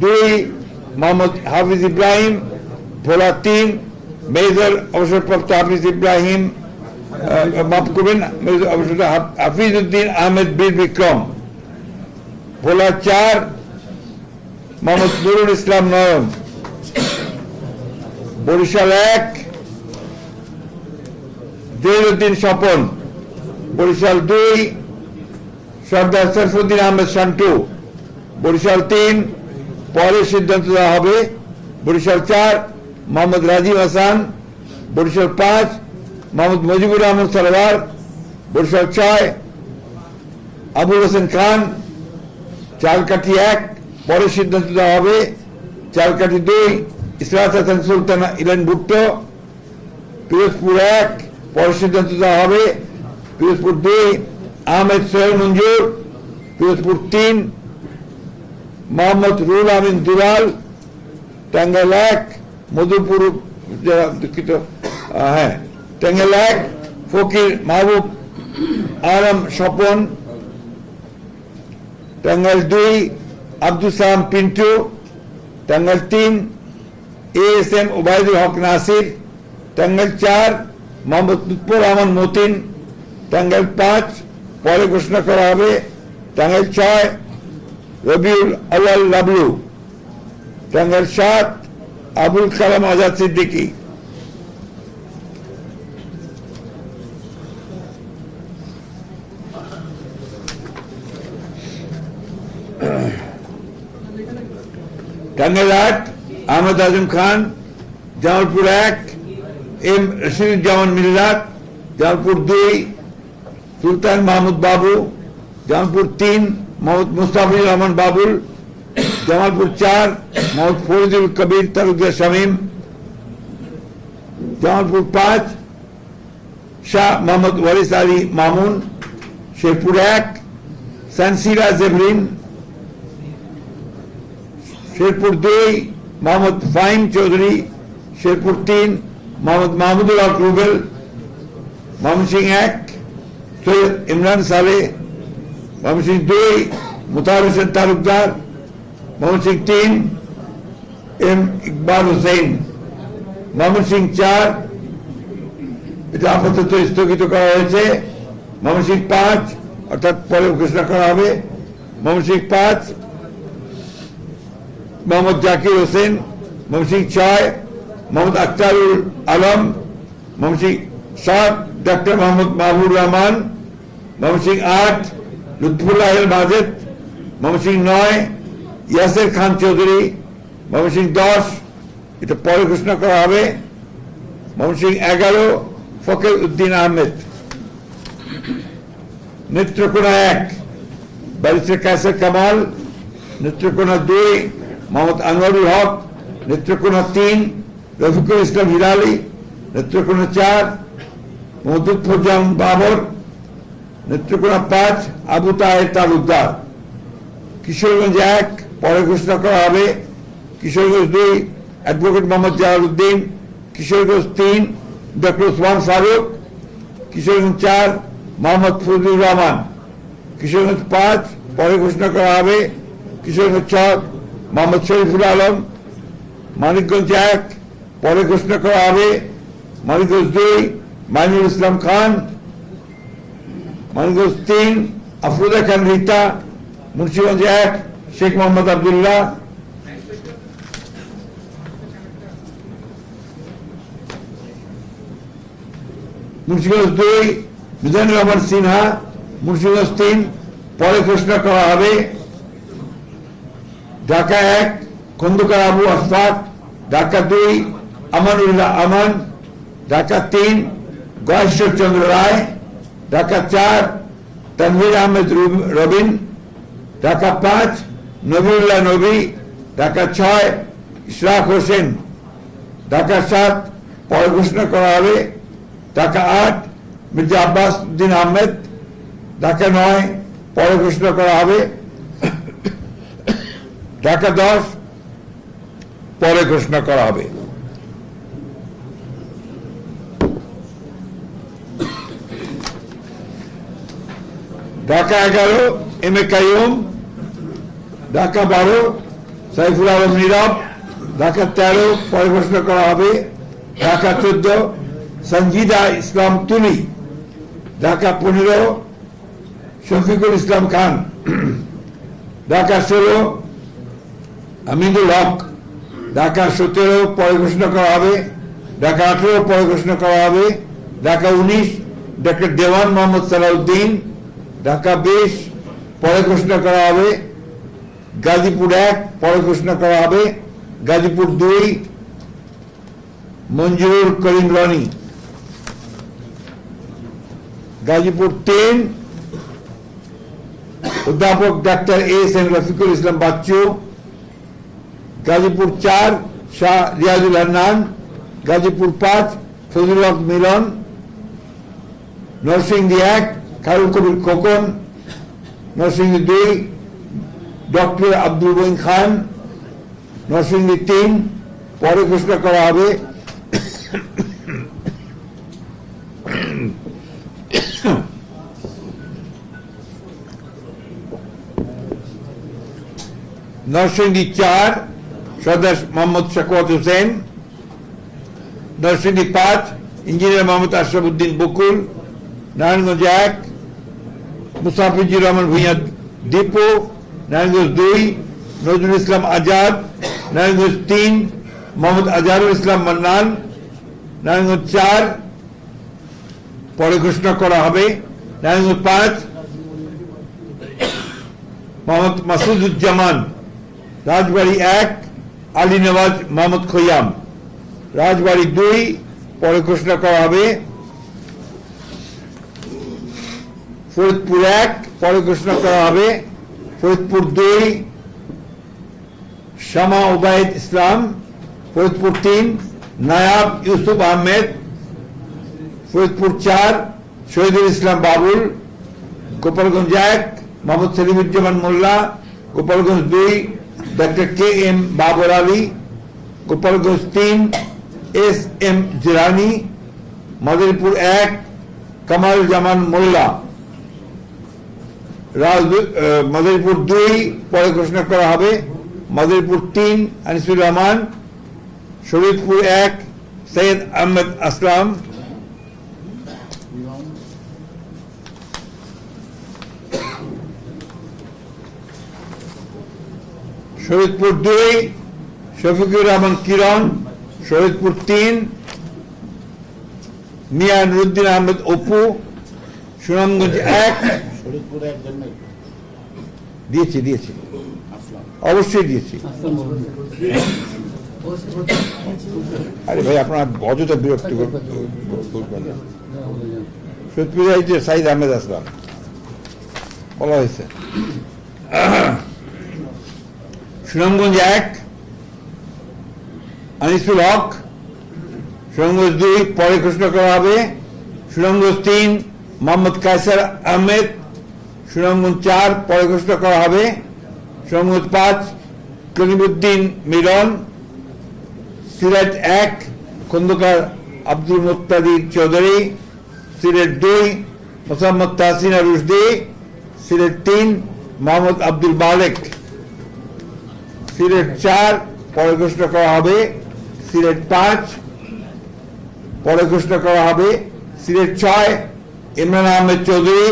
2 মোহাম্মদ হাফিজ ইব্রাহিম, ভোলা 3 major অবসরপ্রাপ্ত হাফিজ ইব্রাহিম মাফ করবেন হাফিজ উদ্দিন আহমেদ বীর বিক্রম, ভোলা 4 মোহাম্মদ নুরুল ইসলাম নয়ন, বরিশাল 1 জহিরুদ্দিন স্বপন, বরিশাল 2 সর্দার সরফুদ্দিন আহমেদ শান্টু, বরিশাল 3 পরে সিদ্ধান্ত দেওয়া হবে, বরিশাল 4 মোহাম্মদ রাজীব হাসান, বরিশাল 5 মোহাম্মদ মুজিবুর রহমান সরওয়ার, বরিশাল 6 আবুল হোসেন খান, চালকাঠি 1 পরে সিদ্ধান্ত দেওয়া হবে, চালকাঠি 2 ইসরাত হাসান সুলতানা ইলেন ভুট্টো, পিরোজপুর 1 পরে সিদ্ধান্ত দেওয়া হবে, পিরোজপুর 2 আহমেদ সোহেল মঞ্জুর, পিরোজপুর 3 মোহাম্মদ রুহুল আমিন দুলাল, টাঙ্গাইল 1 মধুপুর দুঃখিত টাঙ্গাইল 1 ফকির মাহবুব আলম স্বপন, টাঙ্গাইল 2 আব্দুল সালাম পিন্টু, টাঙ্গাইল 3 ASM ওবায়দুল হক নাসির, টাঙ্গাইল 4 মোহাম্মদ লুৎফর রহমান মতিন, টাঙ্গাইল 5 পরে ঘোষণা করা হবে, টাঙ্গাইল 6 রবিউল আউয়াল লাবলু, টাঙ্গাইল 7 আবুল কালাম আজাদ সিদ্দিকী, টাঙ্গাইল 8 আহমদ আজম খান, জামালপুর 1 এম রশিদুজ্জামান মিল্লাত, জামালপুর 2 সুলতান মাহমুদ বাবু, জামালপুর 3 মোহাম্মদ মুস্তাফিজুর রহমান বাবুল, জামালপুর 4 মোহাম্মদ ফরিদুল কবির তালুকদার শামীম, জামালপুর 5 শাহ মোহাম্মদ ওয়ারিস আলী মামুন, শেরপুর 1 সানসিরা জেবরিন, শেরপুর 2 মোহাম্মদ ফাহিম চৌধুরী, শেরপুর 3 মোহাম্মদ মাহমুদুল হক রুবেল, ময়মনসিংহ 1 সৈয়দ ইমরান সালেহ, ময়মনসিংহ 2 মুতাহার হোসেন তালুকদার, ময়মনসিংহ 3 এম ইকবাল হোসেন, ময়মনসিংহ 4 এটা আপাতত স্থগিত করা হয়েছে, ময়মনসিংহ 5 অর্থাৎ পরে ঘোষণা করা হবে, ময়মনসিংহ 5 মোহাম্মদ জাকির হোসেন, ময়মনসিংহ 6 মোহাম্মদ আখতারুল আলম, ময়মনসিংহ 7 ডক্টর মোহাম্মদ মাহবুব রহমান, ময়মনসিংহ 8 লুৎফুল্লাহ মাজেদ, ময়মনসিংহ 9 ইয়াসির খান চৌধুরী, ময়মনসিংহ 10 এটা পরে ঘোষণা করা হবে, ময়মনসিংহ 11 ফকির উদ্দিন আহমেদ, নেত্রকোনা 1 ব্যারিস্টার কায়সার কামাল, নেত্রকোনা 2 মোহাম্মদ আনোয়ারুল হক, নেত্রকোনা 3 রফিকুল ইসলাম হিলালি, নেত্রকোনা 4 মোহাম্মদ লুৎফুজ্জামান বাবর, নেত্রকোনা 5 আবু তাহের তালুকদার, কিশোরগঞ্জ 1 পরে ঘোষণা করা হবে, কিশোরগঞ্জ 2 অ্যাডভোকেট মোহাম্মদ জালালউদ্দিন, কিশোরগঞ্জ 3 ডক্টর ওসমান ফারুক, কিশোরগঞ্জ 4 মোহাম্মদ ফজলুর রহমান, কিশোরগঞ্জ 5 পরে ঘোষণা করা হবে, কিশোরগঞ্জ 6 মোহাম্মদ শরীফুল আলম, মানিকগঞ্জ 1 পরে ঘোষণা করা হবে, মানিকগঞ্জ 2 মাইনুল ইসলাম খান, মানিকগঞ্জ 3 আফরোজা খান রীতা, মুন্সিগঞ্জ 1 শেখ মোহাম্মদ আবদুল্লাহ, মুন্সিগঞ্জ 2 মিজানুর রহমান সিনহা, মুন্সিগঞ্জ 3 পরে ঘোষণা করা হবে, ঢাকা 1 খন্দকার আবু আশফাক, ঢাকা 2 আমানুল্লাহ আমান, ঢাকা 3 গয়েশ্বর চন্দ্র রায়, ঢাকা 4 তানভীর আহমেদ রবিন, ঢাকা 5 নবীউল্লাহ নবী, ঢাকা 6 ইশরাক হোসেন, ঢাকা 7 পরে ঘোষণা করা হবে, ঢাকা 8 মির্জা আব্বাস উদ্দিন আহমেদ, ঢাকা 9 পরে ঘোষণা করা হবে, ঢাকা 10 পরে ঘোষণা করা হবে। ঢাকা 11 এম এ কাইয়ুম, ঢাকা 12 সাইফুল আলম নীরব, ঢাকা 13 পরে ঘোষণা করা হবে। ঢাকা 14 সঞ্জিদা ইসলাম তুলি, ঢাকা 15 শফিকুল ইসলাম খান, ঢাকা 16 আমিনুল হক, ঢাকা 17 পরে ঘোষণা করা হবে। ঢাকা 18 পরে ঘোষণা করা হবে। ঢাকা 19 ডক্টর দেওয়ান মোহাম্মদ সালাউদ্দিন, ঢাকা 20 পরে ঘোষণা করা হবে। গাজীপুর 1 পরে ঘোষণা করা হবে। গাজীপুর 2 মঞ্জুরুল করিম রনি, গাজীপুর 3 অধ্যাপক ডাক্তার এস.এম. রফিকুল ইসলাম বাচ্চু, গাজীপুর 4 শাহ রিয়াজুল হান্নান, গাজীপুর 5 ফজলুল হক মিলন, নরসিংদী 1 খায়রুল কবির খোকন, নরসিংদী 2 ডক্টর আব্দুল মঈন খান, নরসিংদী 3 পরে ঘোষণা করা হবে। নরসিংদী 4 সদস্য মোহাম্মদ শাকওয়াত হোসেন, নরসিংদী 5 ইঞ্জিনিয়ার মোহাম্মদ আশরাফুদ্দিন বকুল, নারায়ণগঞ্জ 1 মুসাফিজুর রহমান ভূঁইয়া দীপু, নারায়ণগঞ্জ 2 নজরুল ইসলাম আজাদ, নারায়ণগঞ্জ 3 মোহাম্মদ আজহারুল ইসলাম মান্নান, নারায়ণগঞ্জ 4 পরে ঘোষণা করা হবে। নারায়ণগঞ্জ 5 মোহাম্মদ মাসুদুজ্জামান, রাজবাড়ী 1 আলী নওয়াজ মোহাম্মদ খৈয়াম, রাজবাড়ী 2 পরে ঘোষণা করা হবে। ফরিদপুর 1 পরে ঘোষণা করা হবে। Faridpur 2 Shama Obaid Islam, Faridpur 3 Nayab Yusuf Ahmed, Faridpur 4 Shahidul Islam Babul, Gopalganj 1 Mohammad Selimuzzaman Mollah, Gopalganj 2 doctor K M. Babar Ali, Gopalganj 3 S M. Jilani, Madaripur 1 Kamal Zaman Mollah, Madaripur 2 পরে ঘোষণা করা হবে। মাদারীপুর 3 আনিসুর রহমান, শরীফপুর 1 সৈয়দ আহমেদ আসলাম, শরীদপুর 2 শফিকুর রহমান কিরণ, শরীদপুর 3 মিয়া নুরুদ্দিন আহমেদ অপু, সুনামগঞ্জ 1 দিয়েছি অবশ্যই দিয়েছি। আরে ভাই আপনার অযথা বিরক্তি করবেন। শরীদপুর সাইদ আহমেদ আসলাম বলা হয়েছে। সুনামগঞ্জ 1 আনিসুল হক, সুনামগঞ্জ 2 পরে ঘোষণা করা হবে। সুনামগঞ্জ 3 মোহাম্মদ কায়সার আহমেদ, সুনামগঞ্জ 4 পরে ঘোষণা করা হবে। সুনামগঞ্জ 5 কলিমুদ্দিন মিলন, সিলেট 1 খন্দকার আব্দুল মুক্তাদির চৌধুরী, সিলেট 2 মোসাম্মদ তাহসিনা রুশদি, সিলেট 3 মোহাম্মদ আব্দুল মালেক, সিলেট 4 পরে ঘোষণা করা হবে। সিলেট 5 পরে ঘোষণা করা হবে। সিলেট 6 ইমরান আহমেদ চৌধুরী,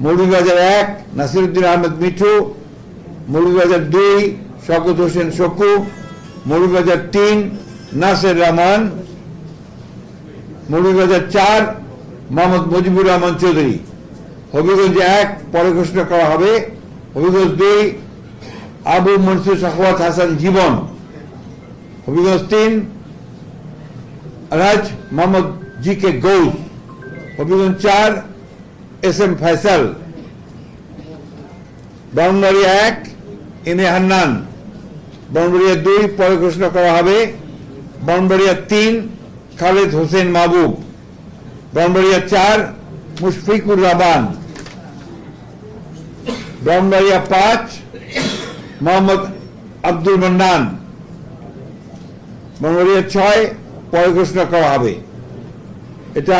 মৌলভীবাজার 1 নাসিরউদ্দিন আহমেদ মিঠু, মৌলভীবাজার 2 শওকত হোসেন শকু, মৌলভীবাজার 3 নাসের রহমান, মৌলভীবাজার 4 মোহাম্মদ মুজিবুর রহমান চৌধুরী। হবিগঞ্জ 1 পরে ঘোষণা করা হবে। হবিগঞ্জ 2 আবু মনসুর সাখাওয়াত হাসান জীবন, হবিগঞ্জ 3 রাজ মোহাম্মদ জি.কে. গৌস, হবিগঞ্জ 4 এস.এম. ফয়সাল, ব্রাহ্মণবাড়িয়া 1 এম.এ. হান্নান, ব্রাহ্মণবাড়িয়া 2 পরে ঘোষণা করা হবে। ব্রাহ্মণবাড়িয়া 3 খালেদ হোসেন মাহবুব, ব্রাহ্মণবাড়িয়া 4 মুশফিকুর রহমান, ব্রাহ্মণবাড়িয়া 5 মোহাম্মদ আব্দুল মান্নান, ব্রাহ্মণবাড়িয়া 6 পরে ঘোষণা করা হবে। এটা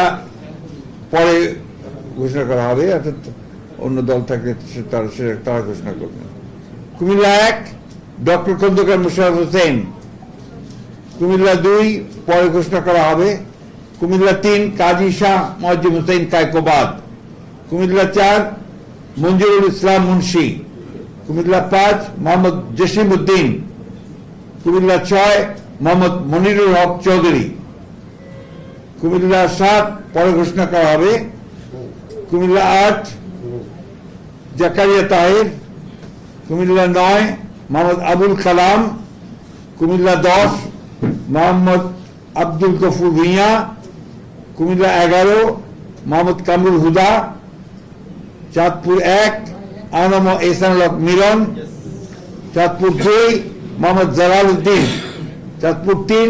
পরে ঘোষণা করা হবে, অর্থাৎ অন্য দল থাকলে তারা ঘোষণা করবে। কুমিল্লা 1 ডক্টর খন্দকার মোশাররফ হোসেন। কুমিল্লা 2 পরে ঘোষণা করা হবে। কুমিল্লা 3 কাজী শাহ মুয়াজ্জম হোসেন কায়কোবাদ। কুমিল্লা 4 মঞ্জুরুল ইসলাম মুন্সি। কুমিল্লা 5 মোহাম্মদ জসিম উদ্দিন। কুমিল্লা 6 মোহাম্মদ মনিরুল হক চৌধুরী। কুমিল্লা 7 পরে ঘোষণা করা হবে। কুমিল্লা 8 জাকারিয়া তাহের। কুমিল্লা 9 মোহাম্মদ আবুল কালাম। কুমিল্লা 10 মোহাম্মদ আব্দুল গফুর ভুঁইয়া। কুমিল্লা 11 মোহাম্মদ কামরুল হুদা। চাঁদপুর 1 আনম এহসানুল হক মিলন। চাঁদপুর 2 মোহাম্মদ জালাল উদ্দিন। চাঁদপুর 3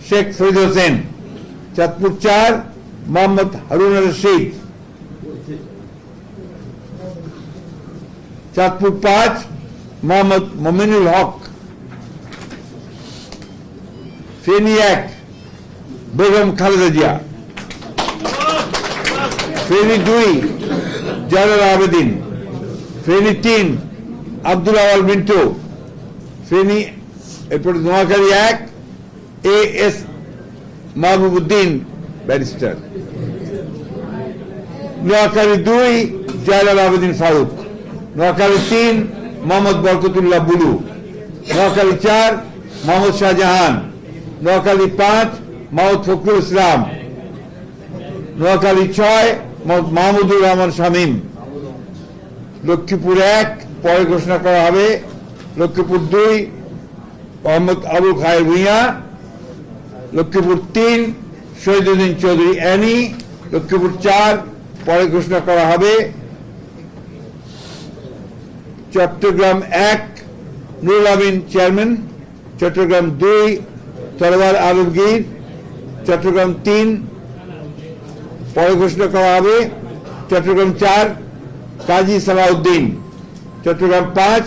শেখ ফরিদ হোসেন। চাঁদপুর 4 মোহাম্মদ হারুন রশিদ। চাঁদপুর 5 মোহাম্মদ মমিনুল হক। ফেনী 1 বেগম খালেদা জিয়া। ফেনী 2 জয়নুল আবেদিন। ফেনী 3 আব্দুল আওয়াল মিন্টু। ফেনী এরপর নোয়াখালী 1 AS মাহবুবউদ্দিন ব্যারিস্টার। নোয়াখালী 2 জয়নুল আবেদিন ফারুক। নোয়াখালী 3 মোহাম্মদ বরকতুল্লাহ বুলু। নোয়াখালী 4 মোহাম্মদ শাহজাহান। নোয়াখালী 5 মোহাম্মদ ফখরুল ইসলাম। নোয়াখালী 6 মোহাম্মদ মাহমুদুর রহমান শামীম। লক্ষ্মীপুর 1 পরে ঘোষণা করা হবে। লক্ষ্মীপুর 2 মোহাম্মদ আবুল খায়ের ভুঁইয়া। লক্ষ্মীপুর 3 শহীদুদ্দিন চৌধুরী অ্যানি। লক্ষ্মীপুর 4 পরে ঘোষণা করা হবে। চট্টগ্রাম 1 নুরুল আমিন চেয়ারম্যান। চট্টগ্রাম 2 তরওয়ার আলমগীর। চট্টগ্রাম 3 পরে ঘোষণা করা হবে। চট্টগ্রাম 4 কাজী সালাউদ্দিন। চট্টগ্রাম 5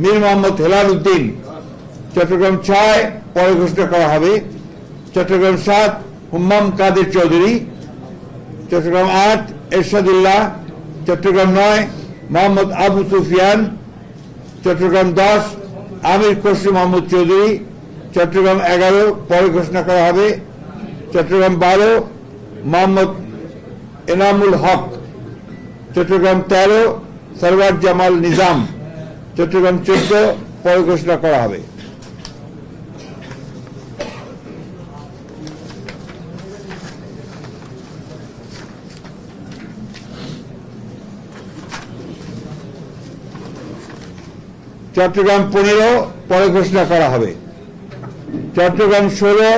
মীর মোহাম্মদ হেলাল উদ্দিন। চট্টগ্রাম 6 পরে ঘোষণা করা হবে। চট্টগ্রাম 7 হুম্মাম কাদের চৌধুরী। চট্টগ্রাম 8 এরশাদুল্লাহ। চট্টগ্রাম 9 মোহাম্মদ আবু সুফিয়ান। চট্টগ্রাম 10 আমির খসরু মাহমুদ চৌধুরী। চট্টগ্রাম 11 পরে ঘোষণা করা হবে। চট্টগ্রাম 12 মোহাম্মদ এনামুল হক। চট্টগ্রাম 13 সরওয়ার জামাল নিজাম। চট্টগ্রাম 14 পরে ঘোষণা করা হবে। চট্টগ্রাম 15 পরে ঘোষণা করা হবে। চট্টগ্রাম 16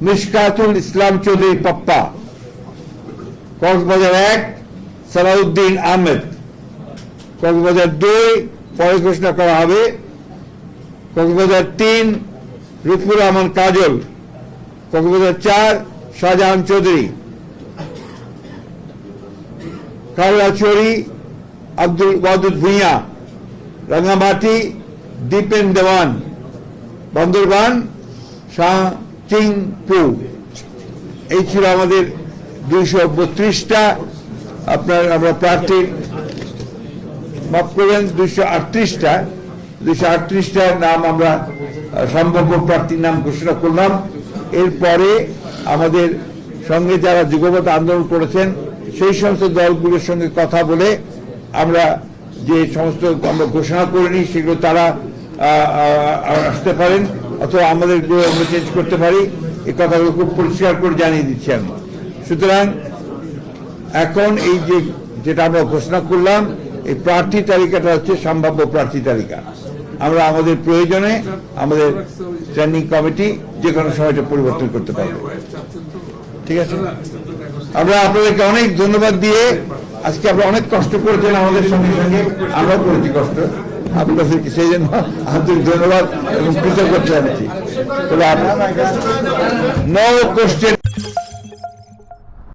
মিশকাতুল ইসলাম চৌধুরী পাপ্পা। কক্সবাজার 1 সালাউদ্দিন আহমেদ। কক্সবাজার 2 পরে ঘোষণা করা হবে। কক্সবাজার 3 রুফুর রহমান কাজল। কক্সবাজার 4 শাহজাহান চৌধুরী। কারলাছড়ি আব্দুল ওয়াদুদ ভুঁইয়া। রাঙ্গামাটি দীপেন দেওয়ান। বান্দরবান শাহ চিং পু। এই ছিল আমাদের 232টা আমরা প্রার্থীর, মাফ করবেন 238টার নাম আমরা সম্ভাব্য প্রার্থীর নাম ঘোষণা করলাম। এরপরে আমাদের সঙ্গে যারা যুগপৎ আন্দোলন করেছেন সেই সমস্ত দলগুলোর সঙ্গে কথা বলে আমরা যে সমস্ত আমরা ঘোষণা করিনি সেগুলো তারা আসতে পারেন, অথবা আমাদের আমরা চেঞ্জ করতে পারি। এই কথাগুলো খুব পরিষ্কার করে জানিয়ে দিচ্ছি আমি। সুতরাং এখন এই যেটা আমরা ঘোষণা করলাম, এই প্রার্থী তালিকাটা হচ্ছে সম্ভাব্য প্রার্থী তালিকা। আমরা আমাদের প্রয়োজনে আমাদের স্ট্যান্ডিং কমিটি যে কোনো সময়টা পরিবর্তন করতে পারবে। ঠিক আছে, আমরা আপনাদেরকে অনেক ধন্যবাদ দিয়ে, আজকে আপনারা অনেক কষ্ট করেছেন আমাদের সঙ্গে সঙ্গে, আমরাও করেছি কষ্ট, আপনাদেরকে সেই জন্য আন্তরিক ধন্যবাদ এবং কৃতজ্ঞতা জানাচ্ছি। No question.